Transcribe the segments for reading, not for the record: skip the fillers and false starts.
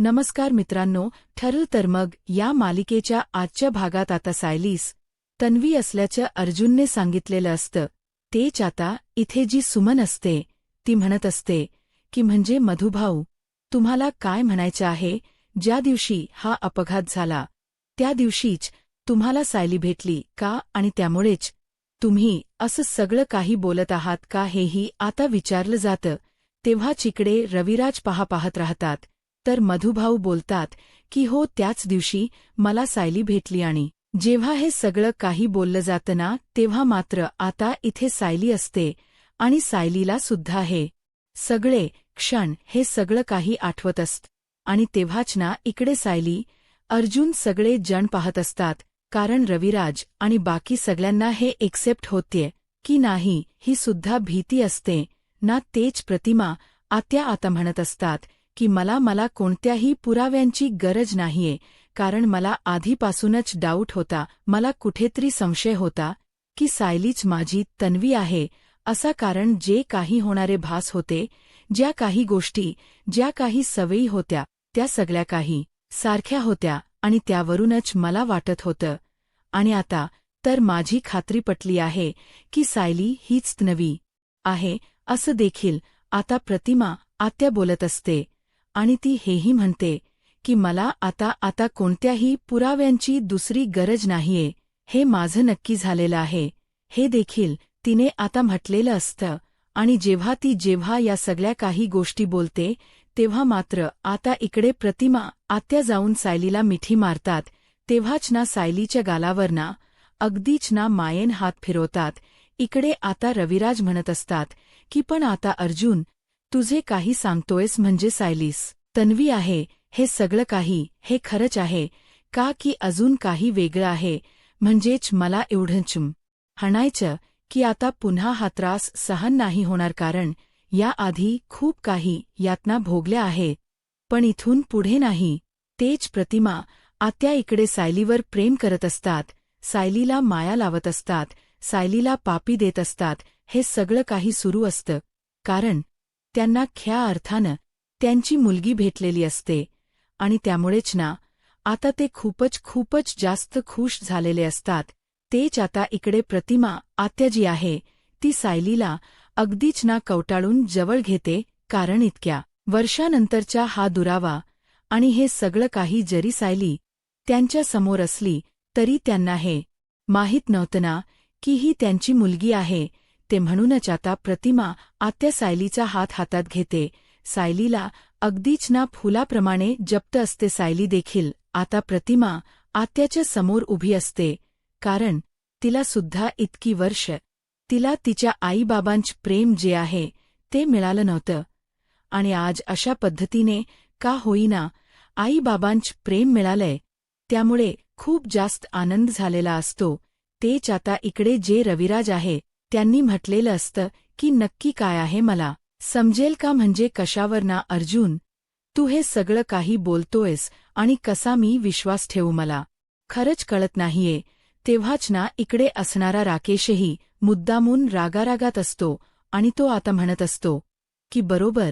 नमस्कार मित्रांनो, ठरलं तर मग या मालिकेच्या आजच्या भागात आता सायलीस तन्वी असल्याचं अर्जुनने सांगितलेलं असतं. तेच आता इथे जी सुमन असते ती म्हणत असते की म्हणजे मधुभाऊ, तुम्हाला काय म्हणायचं आहे? ज्या दिवशी हा अपघात झाला त्या दिवशीच तुम्हाला सायली भेटली का आणि त्यामुळेच तुम्ही असं सगळं काही बोलत आहात का हेही आता विचारलं जातं. तेव्हा चिकडे रविराज पाहत राहतात. तर मधुभाऊ बोलतात की हो, त्याच दिवशी मला सायली भेटली आणि जेव्हा हे सगळं काही बोललं जातं ना तेव्हा मात्र आता इथे सायली असते आणि सायलीला सुद्धा हे सगळे क्षण हे सगळं काही आठवत असतं. आणि तेव्हाच ना इकडे सायली अर्जुन सगळे जण पाहत असतात, कारण रविराज आणि बाकी सगळ्यांना हे एक्सेप्ट होतेय की नाही ही सुद्धा भीती असते ना. तेच प्रतिमा आत्या आता म्हणत असतात की मला कोणत्याही पुराव्यांची गरज नाहीये, कारण मला आधीपासूनच डाऊट होता, मला कुठेतरी संशय होता की सायलीच माझी तन्वी आहे असा. कारण जे काही होणारे भास होते, ज्या काही गोष्टी, ज्या काही सवयी होत्या त्या सगळ्या काही सारख्या होत्या आणि त्यावरूनच मला वाटत होतं. आणि आता तर माझी खात्री पटली आहे की सायली हीच तन्वी आहे असं देखील आता प्रतिमा आत्या बोलत असते. आणि ती हेही म्हणते की मला आता कोणत्याही पुराव्यांची दुसरी गरज नाहीये, हे माझं नक्की झालेलं आहे, हे देखील तिने आता म्हटलेलं असतं. आणि जेव्हा या सगळ्या काही गोष्टी बोलते तेव्हा मात्र आता इकडे प्रतिमा आत्या जाऊन सायलीला मिठी मारतात. तेव्हाच ना सायलीच्या गालावर ना अगदीच ना मायेन हात फिरवतात. इकडे आता रविराज म्हणत असतात की पण आता अर्जुन, तुझे काही सांगतोयस म्हणजे सायलीस तन्वी आहे हे सगळं काही हे खरंच आहे का की अजून काही वेगळं आहे? म्हणजेच मला एवढंच म्हणायचं की आता पुन्हा हा त्रास सहन नाही होणार, कारण याआधी खूप काही यातना भोगल्या आहेत, पण इथून पुढे नाही. तेच प्रतिमा आत्या इकडे सायलीवर प्रेम करत असतात, सायलीला माया लावत असतात, सायलीला पापी देत असतात. हे सगळं काही सुरू असतं कारण त्यांना खऱ्या अर्थानं त्यांची मुलगी भेटलेली असते. आणि त्यामुळेच ना आता ते खूपच जास्त खुश झालेले असतात. तेच आता इकडे प्रतिमा आत्या जी आहे ती सायलीला अगदीच ना कवटाळून जवळ घेते, कारण इतक्या वर्षानंतरचा हा दुरावा आणि हे सगळं काही जरी सायली त्यांच्या समोर असली तरी त्यांना हे माहीत नव्हतं ना की ही त्यांची मुलगी आहे. ते म्हणूनच आता प्रतिमा आत्या सायलीचा हात हातात घेते, सायलीला अगदीच ना फुलाप्रमाणे जपत असते. सायली देखील आता प्रतिमा आत्याच्या समोर उभी असते, कारण तिला सुद्धा इतकी वर्ष तिला तिच्या आईबाबांचं प्रेम जे आहे ते मिळालं नव्हतं. आणि आज अशा पद्धतीने का होईना आईबाबांचं प्रेम मिळालंय, त्यामुळे खूप जास्त आनंद झालेला असतो. तेच आता इकडे जे रविराज आहे त्यांनी म्हटलेलं असतं की नक्की काय आहे मला समजेल का? म्हणजे कशावर ना अर्जुन, तू हे सगळं काही बोलतोयस आणि कसा मी विश्वास ठेवू, मला खरंच कळत नाहीये. तेव्हाच ना इकडे असणारा राकेशही मुद्दामून रागारागात असतो आणि तो आता म्हणत असतो की बरोबर,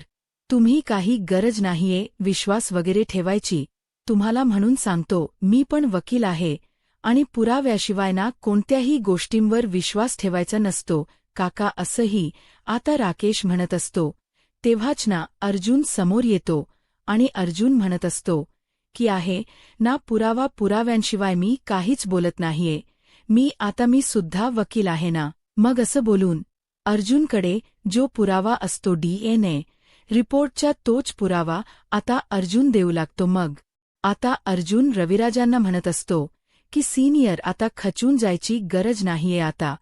तुम्ही काही गरज नाहीये विश्वास वगैरे ठेवायची. तुम्हाला म्हणून सांगतो, मी पण वकील आहे आणि पुराव्याशिवाय ना कोणत्याही गोष्टींवर विश्वास ठेवायचा नसतो काका, असंही आता राकेश म्हणत असतो. तेव्हाच ना अर्जुन समोर येतो आणि अर्जुन म्हणत असतो की आहे ना पुराव्यांशिवाय मी काहीच बोलत नाहीये, मी सुद्धा वकील आहे ना. मग असं बोलून अर्जुनकडे जो पुरावा असतो DNA रिपोर्टचा, तोच पुरावा आता अर्जुन देऊ लागतो. मग आता अर्जुन रविराजांना म्हणत असतो की सीनियर, आता खचून जायची गरज नाहीये, आता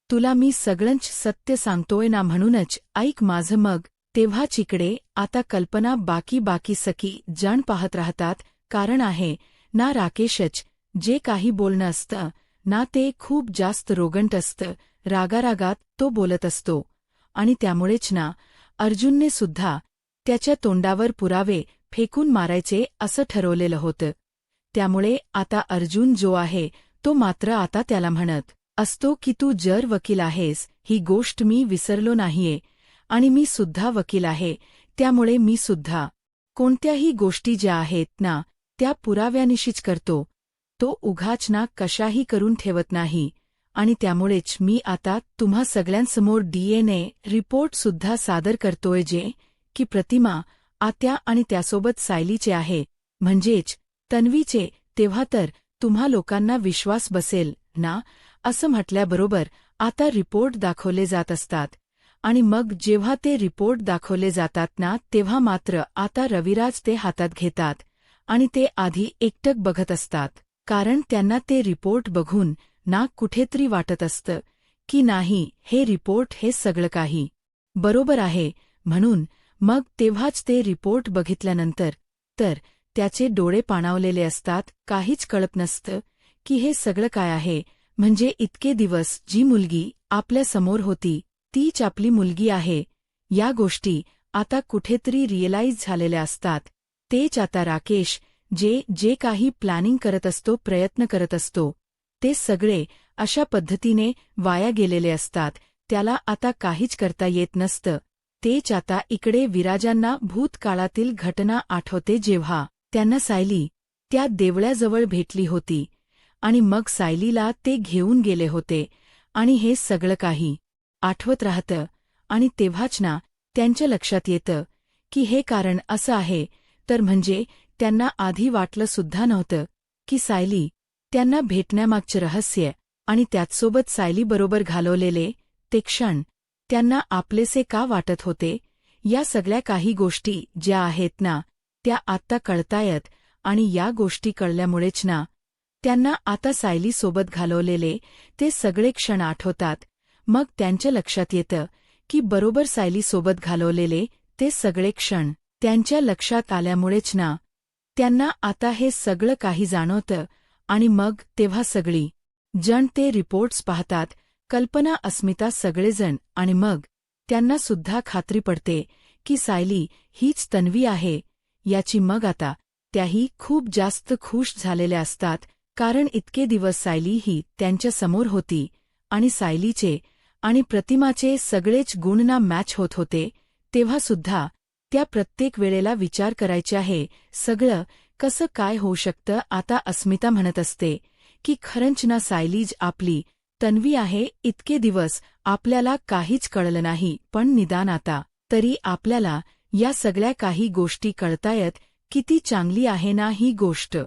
तुला मी सगळंच सत्य सांगतोय ना, म्हणूनच ऐक माझं. मग तेव्हाच इकडे आता कल्पना बाकी सखी जण पाहत राहतात, कारण आहे ना राकेशच जे काही बोलणं असतं ना ते खूप जास्त रोगंट असतं, रागारागात तो बोलत असतो. आणि त्यामुळेच ना अर्जुनने सुद्धा त्याच्या तोंडावर पुरावे फेकून मारायचे असं ठरवलेलं होतं. त्यामुळे आता अर्जुन जो आहे तो मात्र आता त्याला म्हणत असतो की तू जर वकील आहेस ही गोष्ट मी विसरलो नाहीये, आणि मी सुद्धा वकील आहे, त्यामुळे मी सुद्धा कोणत्याही गोष्टी ज्या आहेत ना त्या पुराव्यानिशीच करतो. तो उघाच ना कशाही करून ठेवत नाही. आणि त्यामुळेच मी आता तुम्हा सगळ्यांसमोर DNA रिपोर्टसुद्धा सादर करतोय जे की प्रतिमा आत्या आणि त्यासोबत सायलीचे आहे, म्हणजेच तन्वीचे. तेव्हा तर तुम्हा लोकांना विश्वास बसेल ना. असं म्हटल्याबरोबर आता रिपोर्ट दाखवले जात असतात. आणि मग जेव्हा ते रिपोर्ट दाखवले जातात ना तेव्हा मात्र आता रविराज ते हातात घेतात आणि ते आधी एकटक बघत असतात. कारण त्यांना ते रिपोर्ट बघून ना कुठेतरी वाटत असतं की नाही हे रिपोर्ट हे सगळं काही बरोबर आहे. म्हणून मग तेव्हाच ते रिपोर्ट बघितल्यानंतर तर त्याचे डोळे पाणावलेले असतात. काहीच कळत नसतं की हे सगळं काय आहे. म्हणजे इतके दिवस जी मुलगी आपल्यासमोर होती तीच आपली मुलगी आहे या गोष्टी आता कुठेतरी रिअलाईज झालेल्या असतात. तेच आता राकेश जे काही प्लॅनिंग करत असतो, प्रयत्न करत असतो, ते सगळे अशा पद्धतीने वाया गेलेले असतात. त्याला आता काहीच करता येत नसतं. तेच आता इकडे विराजांना भूतकाळातील घटना आठवते जेव्हा त्यांना सायली त्या देवळाजवळ भेटली होती आणि मग सायलीला ते घेऊन गेले होते आणि हे सगळं काही आठवत राहतं. आणि तेव्हाच ना त्यांच्या लक्षात येतं की हे कारण असं आहे. तर म्हणजे त्यांना आधी वाटलं सुद्धा नव्हतं की सायली त्यांना भेटण्यामागचं रहस्य आणि त्याचसोबत सायलीबरोबर घालवलेले ते क्षण त्यांना आपलेसे का वाटत होते. या सगळ्या काही गोष्टी ज्या आहेत ना त्या आत्ता कळतायत. आणि या गोष्टी कळल्यामुळेच ना त्यांना आता सायलीसोबत घालवलेले ते सगळे क्षण आठवतात. मग त्यांच्या लक्षात येतं की बरोबर सायलीसोबत घालवलेले ते सगळे क्षण त्यांच्या लक्षात आल्यामुळेच ना त्यांना आता हे सगळं काही जाणवतं. आणि मग तेव्हा सगळी जण ते रिपोर्ट्स पाहतात, कल्पना, अस्मिता, सगळेजण. आणि मग त्यांना सुद्धा खात्री पडते की सायली हीच तन्वी आहे याची. मग आता त्याही खूप जास्त खुश झालेल्या असतात कारण इतके दिवस सायली ही त्यांच्या समोर होती आणि सायलीचे आणि प्रतिमाचे सगळेच गुण ना मॅच होत होते. तेव्हा सुद्धा त्या प्रत्येक वेळेला विचार करायचे आहे सगळं कसं काय होऊ शकतं. आता अस्मिता म्हणत असते की खरंच ना सायलीज आपली तन्वी आहे. इतके दिवस आपल्याला काहीच कळलं नाही पण निदान आता तरी आपल्याला या सगळ्या काही गोष्टी कळतायत. किती चांगली आहे ना ही गोष्ट.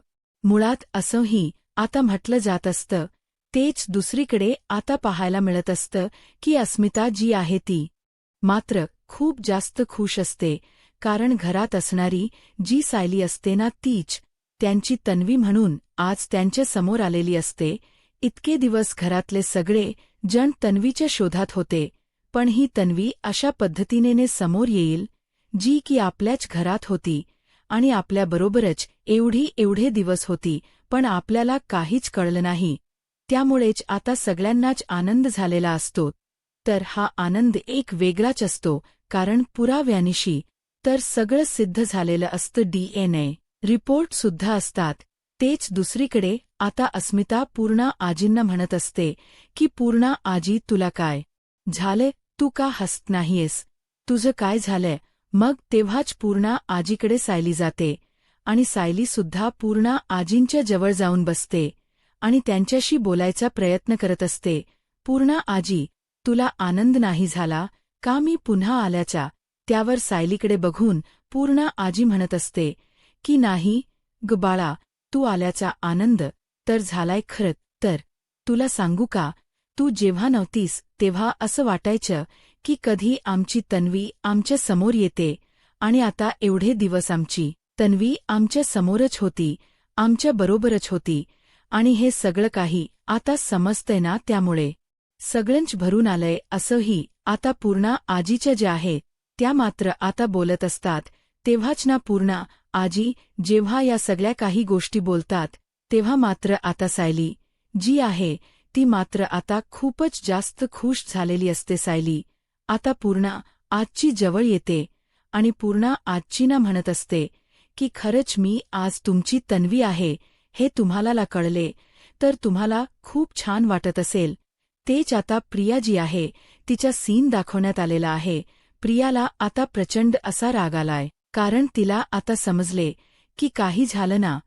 मुळात असंही आता म्हटलं जात असतं. तेच दुसरीकडे आता पाहायला मिळत असतं की अस्मिता जी आहे ती मात्र खूप जास्त खुश असते कारण घरात असणारी जी सायली असते ना तीच त्यांची तन्वी म्हणून आज त्यांच्या समोर आलेली असते. इतके दिवस घरातले सगळे जण तन्वीच्या शोधात होते पण ही तन्वी अशा पद्धतीने समोर येईल जी की आपल्याच घरात होती आणि आपल्याबरोबरच एवढे दिवस होती पण आपल्याला काहीच कळलं नाही. त्यामुळेच आता सगळ्यांनाच आनंद झालेला असतो. तर हा आनंद एक वेगळाच असतो कारण पुराव्यानिशी तर सगळं सिद्ध झालेलं असतं. DNA रिपोर्टसुद्धा असतात. तेच दुसरीकडे आता अस्मिता पूर्णा आजींना म्हणत असते की पूर्णा आजी तुला काय झालंय, तू का हसत नाहीयेस, तुझं काय झालंय. मग तेव्हाच पूर्णा आजीकडे सायली जाते आणि सायलीसुद्धा पूर्णा आजींच्या जवळ जाऊन बसते आणि त्यांच्याशी बोलायचा प्रयत्न करत असते. पूर्णा आजी तुला आनंद नाही झाला का मी पुन्हा आल्याचा. त्यावर सायलीकडे बघून पूर्णा आजी म्हणत असते की नाही ग बाळा, तू आल्याचा आनंद तर झालाय खरं तर. तुला सांगू का, तू जेव्हा नव्हतीस तेव्हा असं वाटायचं की कधी आमची तन्वी आमच्या समोर येते आणि आता एवढे दिवस आमची तन्वी आमच्या समोरच होती, आमच्या बरोबरच होती. आणि हे सगळं काही आता समजतंय ना त्यामुळे सगळंच भरून आलंय. असंही आता पूर्णा आजीच्या ज्या आहे त्या मात्र आता बोलत असतात. तेव्हाच ना पूर्णा आजी जेव्हा या सगळ्या काही गोष्टी बोलतात तेव्हा मात्र आता सायली जी आहे ती मात्र आता खूपच जास्त खुश झालेली असते. सायली आता पूर्णा आजची जवळ येते आणि पूर्णा आजींना म्हणत असते की खरंच मी आज तुमची तन्वी आहे हे तुम्हाला कळले तर तुम्हाला खूप छान वाटत असेल. तेच आता प्रिया जी आहे तिचा सीन दाखवण्यात आलेला आहे. प्रियाला आता प्रचंड असा राग आलाय कारण तिला आता समजले की काही झालं ना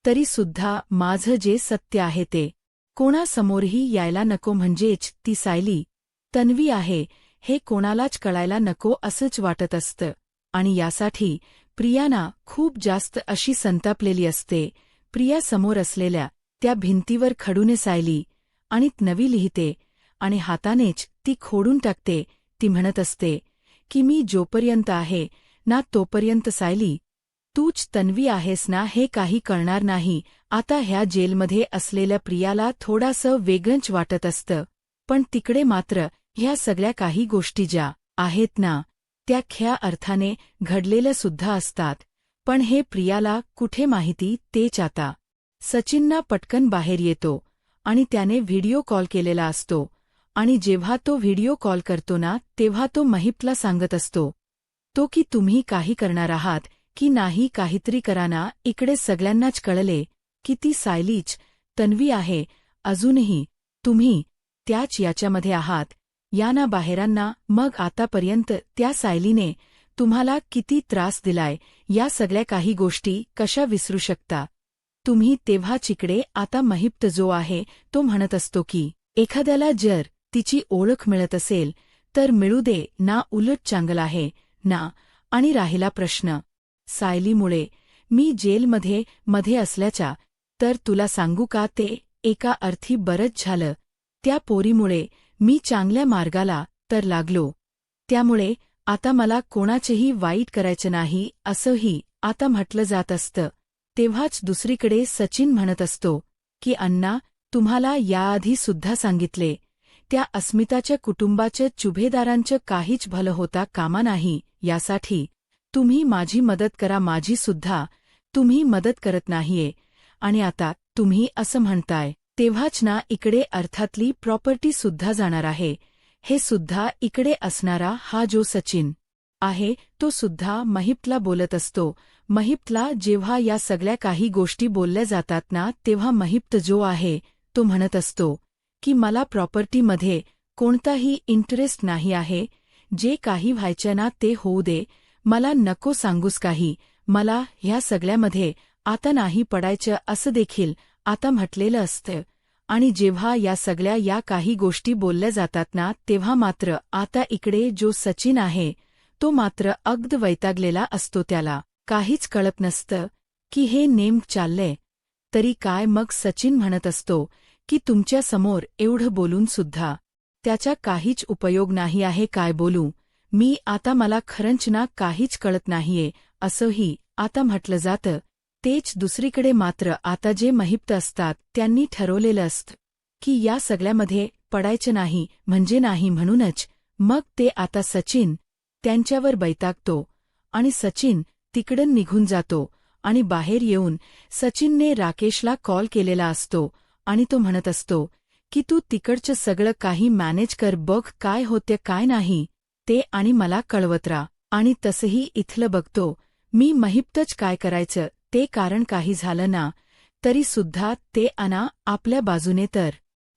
तरी सुद्धा माझं जे सत्य आहे ते कोणासमोरही यायला नको, म्हणजेच ती सायली तन्वी आहे हे कोणालाच कळायला नको असंच वाटत असतं. आणि यासाठी प्रियाना खूप जास्त अशी संतापलेली असते. प्रिया समोर असलेल्या त्या भिंतीवर खडूने सायली आणि तन्वी लिहिते आणि हातानेच ती खोडून टाकते. ती म्हणत असते की मी जोपर्यंत आहे ना तोपर्यंत सायली तूच तन्वी आहेस ना हे काही कळणार नाही. आता ह्या जेलमध्ये असलेल्या प्रियाला थोडासं वेगळंच वाटत असतं, पण तिकडे मात्र ह्या सगळ्या काही गोष्टी ज्या आहेत ना त्या खऱ्या अर्थाने घडलेल्या सुद्धा असतात. पण हे प्रियाला कुठे माहिती तेच आता सचिनना पटकन बाहेर येतो आणि त्याने व्हिडिओ कॉल केलेला असतो. आणि जेव्हा तो व्हिडिओ कॉल करतो ना तेव्हा तो महिपला सांगत असतो तो की तुम्ही काही करणार आहात की नाही, काहीतरी करा ना. इकडे सगळ्यांनाच कळले की ती सायलीच तन्वी आहे. अजूनही तुम्ही त्याच याच्यामध्ये आहात, या ना बाहेरांना. मग आतापर्यंत त्या सायलीने तुम्हाला किती त्रास दिलाय या सगळ्या काही गोष्टी कशा विसरू शकता तुम्ही. तेव्हाच इकडे आता महिप जो आहे तो म्हणत असतो की एखाद्याला जर तिची ओळख मिळत असेल तर मिळू दे ना, उलट चांगलं आहे ना. आणि राहिला प्रश्न सायलीमुळे मी जेलमध्ये असल्याचा, तर तुला सांगू का ते एका अर्थी बरंच झालं. त्या पोरीमुळे मी चांगल्या मार्गाला तर लागलो, त्यामुळे आता मला कोणाचेही वाईट करायचं नाही असंही आता म्हटलं जात असतं. तेव्हाच दुसरीकडे सचिन म्हणत असतो की अण्णा, तुम्हाला याआधी सुद्धा सांगितले त्या अस्मिताच्या कुटुंबाच्या चुभेदारांचं काहीच भलं होता कामा नाही. यासाठी तुम्ही माझी मदत करा. माझी सुद्धा तुम्ही मदत करत नाहीये आणि आता तुम्ही असं म्हणताय तेव्हाच ना इकडे अर्थातली प्रॉपर्टी सुद्धा जाणार आहे. हे सुद्धा इकडे असणारा हा जो सचिन आहे तो सुद्धा महिपला बोलत असतो. महिपला जेव्हा या सगळ्या काही गोष्टी बोलल्या जातात ना तेव्हा महिप जो आहे तो म्हणत असतो की मला प्रॉपर्टीमध्ये कोणताही इंटरेस्ट नाही आहे. जे काही व्हायचं ना ते होऊ दे, मला नको सांगूस काही. मला ह्या सगळ्यामध्ये आता नाही पडायचं असं देखील आता म्हटलेलं असतं. आणि जेव्हा या सगळ्या या काही गोष्टी बोलल्या जातात ना तेव्हा मात्र आता इकडे जो सचिन आहे तो मात्र अगदी वैतागलेला असतो. त्याला काहीच कळत नसतं की हे नेमकं चाललंय तरी काय. मग सचिन म्हणत असतो की तुमच्या समोर एवढं बोलून सुद्धा त्याचा काहीच उपयोग नाही आहे. काय बोलू मी आता, मला खरंच ना काहीच कळत नाहीये असंही आता म्हटलं जातं. तेच दुसरीकडे मात्र आता जे महिप असतात त्यांनी ठरवलेलं असतं की या सगळ्यामध्ये पडायचं नाही म्हणजे नाही. म्हणूनच मग ते आता सचिन त्यांच्यावर बैतागतो आणि सचिन तिकडून निघून जातो. आणि बाहेर येऊन सचिनने राकेशला कॉल केलेला असतो आणि तो म्हणत असतो की तू तिकडचं सगळं काही मॅनेज कर, बघ काय होते काय नाही ते आणि मला कळवत राहा. आणि तसंही इथलं बघतो मी महिपतच काय करायचं ते, कारण काही झालं ना तरी सुद्धा ते अना आपल्या बाजूने तर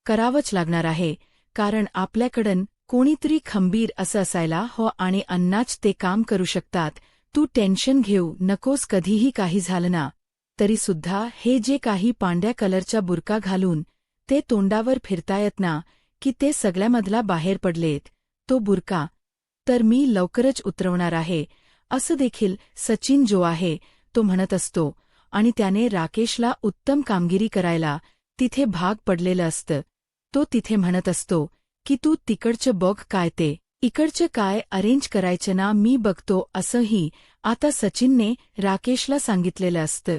करावंच लागणार आहे. कारण आपल्याकडं कोणीतरी खंबीर असं असायला हो आणि अण्णाच ते काम करू शकतात. तू टेन्शन घेऊ नकोस, कधीही काही झालं ना तरी सुद्धा हे जे काही पांढऱ्या कलरचा बुरका घालून ते तोंडावर फिरतायत ना की ते सगळ्यामधला बाहेर पडलेत, तो बुरका तर मी लवकरच उतरवणार आहे असं देखील सचिन जो आहे तो म्हणत असतो. आणि त्याने राकेशला उत्तम कामगिरी करायला तिथे भाग पडलेलं असतं. तो तिथे म्हणत असतो की तू तिकडचं बघ काय ते इकडचं काय अरेंज करायचं ना मी बघतो असंही आता सचिनने राकेशला सांगितलेलं असतं.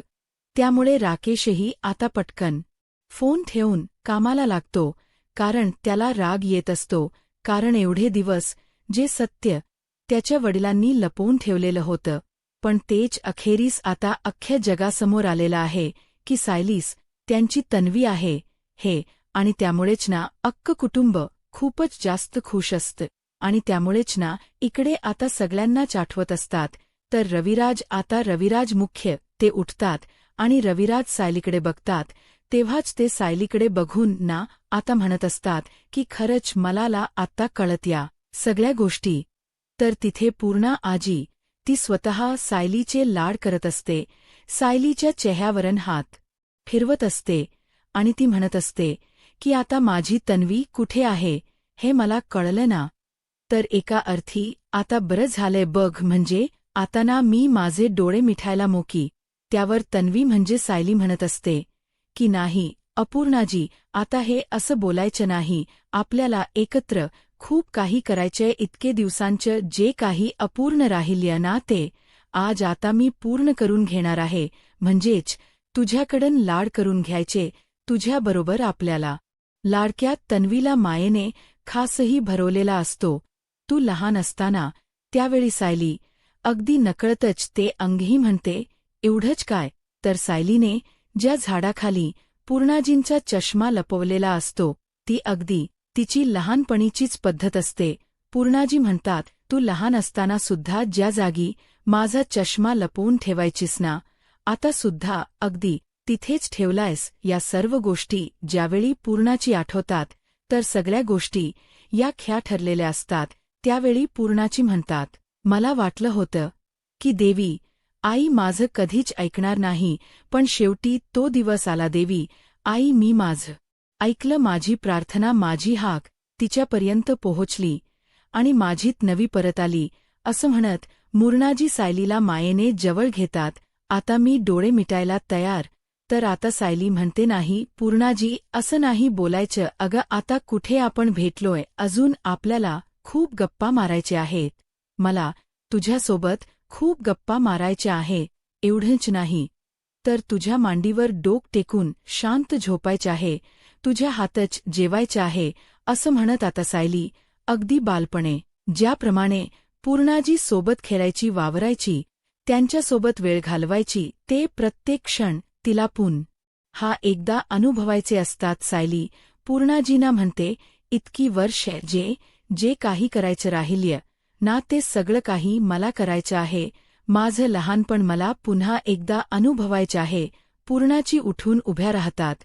त्यामुळे राकेशही आता पटकन फोन ठेवून कामाला लागतो. कारण त्याला राग येत असतो, कारण एवढे दिवस जे सत्य त्याच्या वडिलांनी लपवून ठेवलेलं होतं पण तेच अखेरीस आता अख्ख्या जगासमोर आलेलं आहे की सायलीस त्यांची तन्वी आहे हे. आणि त्यामुळेच ना अख्खं कुटुंब खूपच जास्त खुश असतं. आणि त्यामुळेच ना इकडे आता सगळ्यांनाच आठवत असतात. तर रविराज मुख्य ते उठतात आणि रविराज सायलीकडे बघतात. तेव्हाच ते सायलीकडे बघून ना आता म्हणत असतात की खरंच मला आत्ता कळत या सगळ्या गोष्टी. तर तिथे पूर्णा आजी ती स्वतः सायलीचे लाड करत असते, सायलीच्या चेहऱ्यावरून हात फिरवत असते आणि ती म्हणत असते की आता माझी तन्वी कुठे आहे हे मला कळलं ना. तर एका अर्थी आता बरं झालंय बघ, म्हणजे आता ना मी माझे डोळे मिठायला मोकी. त्यावर तन्वी म्हणजे सायली म्हणत असते की नाही अपूर्णाजी, आता हे असं बोलायचं नाही, आपल्याला एकत्र खूप काही करायचंय. इतके दिवसांचं जे काही अपूर्ण राहिलं ना ते आज आता मी पूर्ण करून घेणार आहे. म्हणजेच तुझ्याकडून लाड करून घ्यायचे तुझ्याबरोबर. आपल्याला लाडक्या तन्वीला मायेने खासही भरवलेला असतो. तू लहान असताना त्यावेळी सायली अगदी नकळतच ते अंगही म्हणते, एवढंच काय, तर सायलीने ज्या झाडाखाली पूर्णाजींचा चष्मा लपवलेला असतो ती अगदी तिची लहानपणीचीच पद्धत असते. पूर्णाजी म्हणतात, तू लहान असताना सुद्धा ज्या जागी माझा चष्मा लपवून ठेवायचीस ना, आता सुद्धा अगदी तिथेच ठेवलायस. या सर्व गोष्टी ज्यावेळी पूर्णाची आठवतात तर सगळ्या गोष्टी या ख्या ठरलेल्या असतात. त्यावेळी पूर्णाची म्हणतात, मला वाटलं होतं की देवी आई माझं कधीच ऐकणार नाही, पण शेवटी तो दिवस आला. देवी आई मी माझं ऐकलं, माझी प्रार्थना माझी हाक तिच्यापर्यंत पोहोचली आणि माझीत नवी परत आली. असं म्हणत पूर्णाजी सायलीला मायेने जवळ घेतात. आता मी डोळे मिटायला तयार. तर आता सायली म्हणते, नाही पूर्णाजी असं नाही बोलायचं, अगं आता कुठे आपण भेटलोय, अजून आपल्याला खूप गप्पा मारायच्या आहेत. मला तुझ्यासोबत खूप गप्पा मारायच्या आहे. एवढंच नाही तर तुझ्या मांडीवर डोक टेकून शांत झोपायचे आहे, तुझ्या हातच जेवायचं आहे. असं म्हणत आता सायली अगदी बालपणे ज्याप्रमाणे पूर्णाजी सोबत खेळायची, वावरायची, त्यांच्यासोबत वेळ घालवायची, ते प्रत्येक क्षण तिला हा एकदा अनुभवायचे असतात. सायली पूर्णाजींना म्हणते, इतकी वर्षे जे काही करायचं राहिल्य ना ते सगळं काही मला करायचं आहे. माझं लहानपण मला पुन्हा एकदा अनुभवायचं आहे. पूर्णाची उठून उभ्या राहतात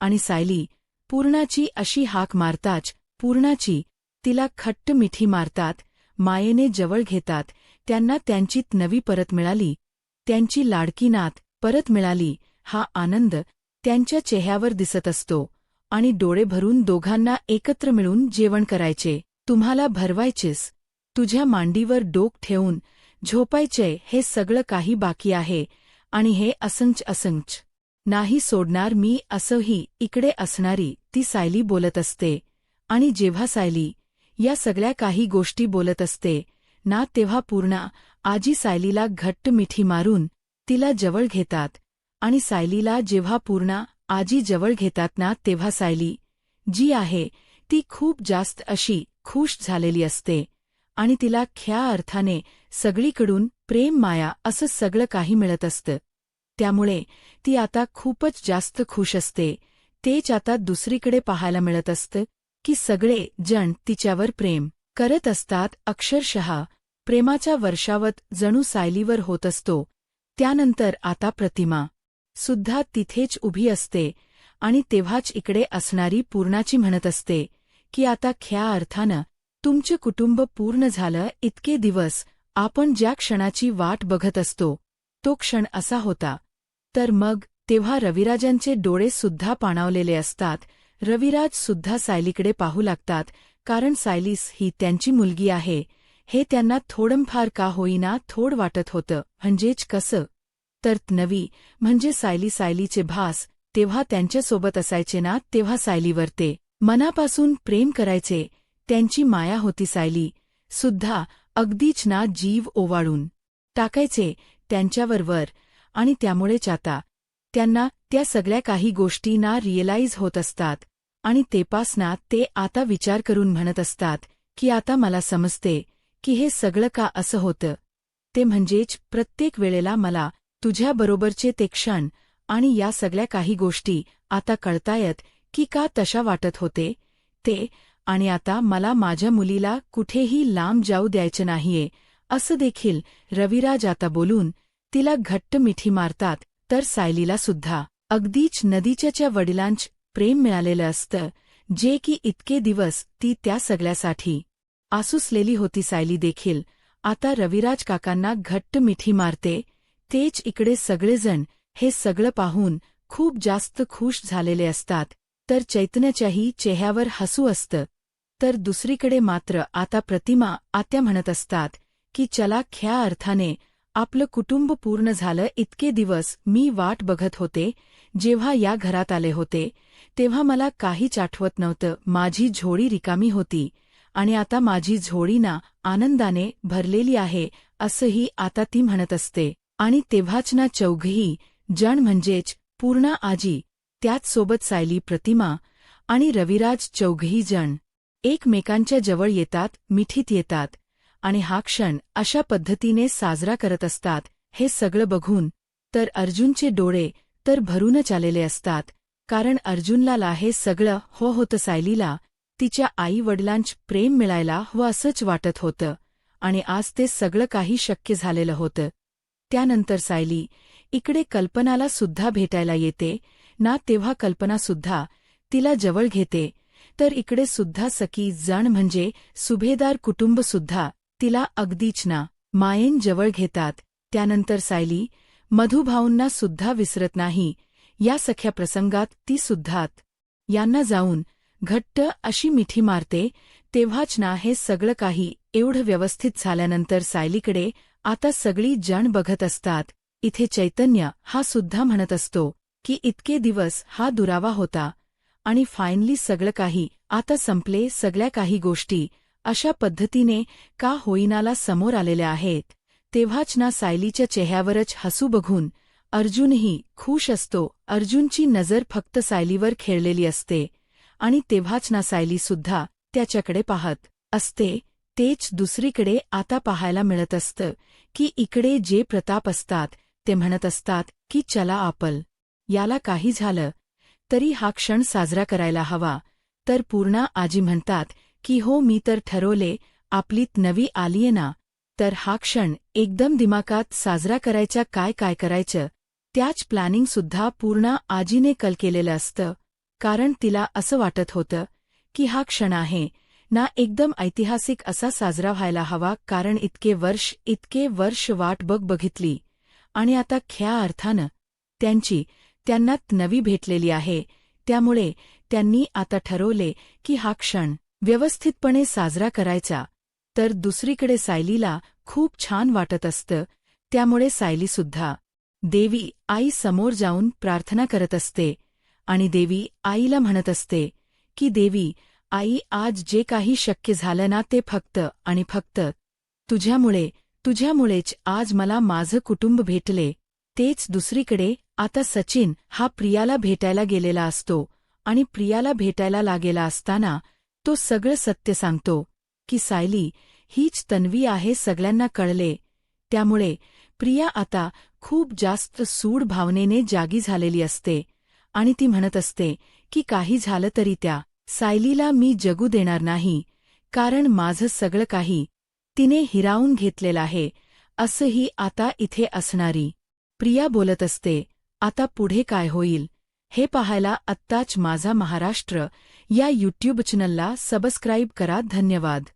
आणि सायली पूर्णाची अशी हाक मारताच पूर्णाची तिला खट्ट मिठी मारतात, मायेने जवळ घेतात. त्यांना त्यांचीत नवी परत मिळाली, त्यांची लाडकी नात परत मिळाली. हा आनंद त्यांच्या चेहऱ्यावर दिसत असतो आणि डोळे भरून दोघांना एकत्र मिळून जेवण करायचे, तुम्हाला भरवायचेस, तुझ्या मांडीवर डोक ठेवून झोपायचंय, हे सगळं काही बाकी आहे आणि हे असंच नाही सोडणार मी. असंही इकडे असणारी ती सायली बोलत असते. आणि जेव्हा सायली या सगळ्या काही गोष्टी बोलत असते ना, तेव्हा पूर्णा आजी सायलीला घट्ट मिठी मारून तिला जवळ घेतात. आणि सायलीला जेव्हा पूर्णा आजी जवळ घेतात ना, तेव्हा सायली जी आहे ती खूप जास्त अशी खुश झालेली असते आणि तिला ख्या अर्थाने सगळीकडून प्रेम, माया असं सगळं काही मिळत असतं. त्यामुळे ती आता खूपच जास्त खुश असते. तेच आता दुसरीकडे पाहायला मिळत असतं की सगळे जण तिच्यावर प्रेम करत असतात. अक्षरशः प्रेमाच्या वर्षावत जणू सायलीवर होत असतो. त्यानंतर आता प्रतिमा सुद्धा तिथेच उभी असते आणि तेव्हाच इकडे असणारी पूर्णाची म्हणत असते की आता ख्या अर्थानं तुमचं कुटुंब पूर्ण झालं. इतके दिवस आपण ज्या क्षणाची वाट बघत असतो तो क्षण असा होता. तर मग तेव्हा रविराजांचे डोळे सुद्धा पाणावलेले असतात. रविराज सुद्धा सायलीकडे पाहू लागतात, कारण सायलीस ही त्यांची मुलगी आहे हे त्यांना थोडंफार का होईना थोड वाटत होतं. म्हणजेच कसं, तर नवी म्हणजे सायलीचे भास तेव्हा त्यांच्यासोबत असायचे ना, तेव्हा सायलीवर ते मनापासून प्रेम करायचे, त्यांची माया होती. सायली सुद्धा अगदीच ना जीव ओवाळून टाकायचे त्यांच्यावर आणि त्यामुळेच आता त्यांना त्या सगळ्या काही गोष्टी ना रिअलाईज होत असतात आणि तेपासना ते आता विचार करून म्हणत असतात की आता मला समजते की हे सगळं का असं होतं. ते म्हणजेच प्रत्येक वेळेला मला तुझ्याबरोबरचे ते क्षण आणि या सगळ्या काही गोष्टी आता कळतायत की का तशा वाटत होते ते. आणि आता मला माझ्या मुलीला कुठेही लांब जाऊ द्यायचं नाहीये, असं देखील रविराज आता बोलून तिला घट्ट मिठी मारतात. तर सायलीला सुद्धा अगदीच नदीच्या वडिलांच प्रेम मिळालेलं असतं, जे की इतके दिवस ती त्या सगळ्यासाठी आसुसलेली होती. सायली देखील आता रविराज काकांना घट्ट मिठी मारते. तेच इकडे सगळेजण हे सगळं पाहून खूप जास्त खुश झालेले असतात. तर चैतन्याच्याही चेहऱ्यावर हसू असतं. तर दुसरीकडे मात्र आता प्रतिमा आत्या म्हणत असतात की चला ख्या अर्थाने आपलं कुटुंब पूर्ण झालं. इतके दिवस मी वाट बघत होते. जेव्हा या घरात आले होते तेव्हा मला काहीच आठवत नव्हतं. माझी झोळी रिकामी होती आणि आता माझी झोळी ना आनंदाने भरलेली आहे असंही आता ती म्हणत असते. आणि तेव्हाच ना चौघही जण म्हणजेच पूर्णा आजी, त्याचसोबत सायली, प्रतिमा आणि रविराज चौघही जण एकमेकांच्या जवळ येतात, मिठीत येतात आणि हा क्षण अशा पद्धतीने साजरा करत असतात. हे सगळं बघून तर अर्जुनचे डोळे तर भरूनच आलेले असतात. कारण अर्जुनला हे सगळं होतं सायलीला तिच्या आई-वडिलांचं प्रेम मिळायला असंच वाटत होतं आणि आज ते सगळं काही शक्य झालेलं होतं. त्यानंतर सायली इकडे कल्पनाला सुद्धा भेटायला येते ना. तेव्हा कल्पनासुद्धा तिला जवळ घेते. तर इकडे सुद्धा सखी जण म्हणजे सुभेदार कुटुंबसुद्धा तिला अगदीच ना मायेन जवळ घेतात. त्यानंतर सायली मधुभाऊंना सुद्धा विसरत नाही. या सख्या प्रसंगात ती सुद्धा यांना जाऊन घट्ट अशी मिठी मारते. तेव्हाच ना हे सगळं काही एवढं व्यवस्थित झाल्यानंतर सायलीकडे आता सगळी जण बघत असतात. इथे चैतन्य हा सुद्धा म्हणत असतो की इतके दिवस हा दुरावा होता आणि फायनली सगळं काही आता संपले. सगळ्या काही गोष्टी अशा पद्धतीने का होईनाला समोर आलेल्या आहेत. तेव्हाच ना सायलीच्या चेहऱ्यावरच हसू बघून अर्जुनही खुश असतो. अर्जुनची नजर फक्त सायलीवर खेळलेली असते आणि तेव्हाच ना सायलीसुद्धा त्याच्याकडे पाहत असते. तेच दुसरीकडे आता पाहायला मिळत असतं की इकडे जे प्रताप असतात ते म्हणत असतात की चला आपण याला काही झालं तरी हा क्षण साजरा करायला हवा. तर पूर्णा आजी म्हणतात की हो, मी तर ठरवले, आपलीत नवी आलीये ना, तर हा क्षण एकदम दिमागात साजरा करायचा. काय करायचं त्याच प्लॅनिंगसुद्धा पूर्णा आजीने कल केलेलं असतं. कारण तिला असं वाटत होतं की हा क्षण आहे ना एकदम ऐतिहासिक असा साजरा व्हायला हवा. कारण इतके वर्ष वाट बघितली आणि आता ख्या अर्थानं त्यांना नवी भेटलेली आहे. त्यामुळे त्यांनी आता ठरवले की हा क्षण व्यवस्थितपणे साजरा करायचा. तर दुसरीकडे सायलीला खूप छान वाटत असतं. त्यामुळे सायलीसुद्धा देवी आई समोर जाऊन प्रार्थना करत असते आणि देवी आईला म्हणत असते की देवी आई, आज जे काही शक्य झालं ना ते फक्त आणि फक्त तुझ्यामुळेच आज मला माझं कुटुंब भेटले. तेच दुसरीकडे आता सचिन हा प्रियाला भेटायला गेलेला असतो आणि प्रियाला भेटायला लागेला असताना तो सगळं सत्य सांगतो की सायली हीच तन्वी आहे. सगळ्यांना कळले. त्यामुळे प्रिया आता खूप जास्त सूड भावनेने जागी झालेली असते आणि ती म्हणत असते की काही झालं तरी त्या सायलीला मी जगू देणार नाही. कारण माझं सगळं काही तिने हिरावून घेतलेलं आहे. असंही आता इथे असणारी प्रिया बोलत असते. आता पुढे काय होईल हे पाहायला आत्ताच माझा महाराष्ट्र या यूट्यूब चॅनलला सबस्क्राईब करा. धन्यवाद.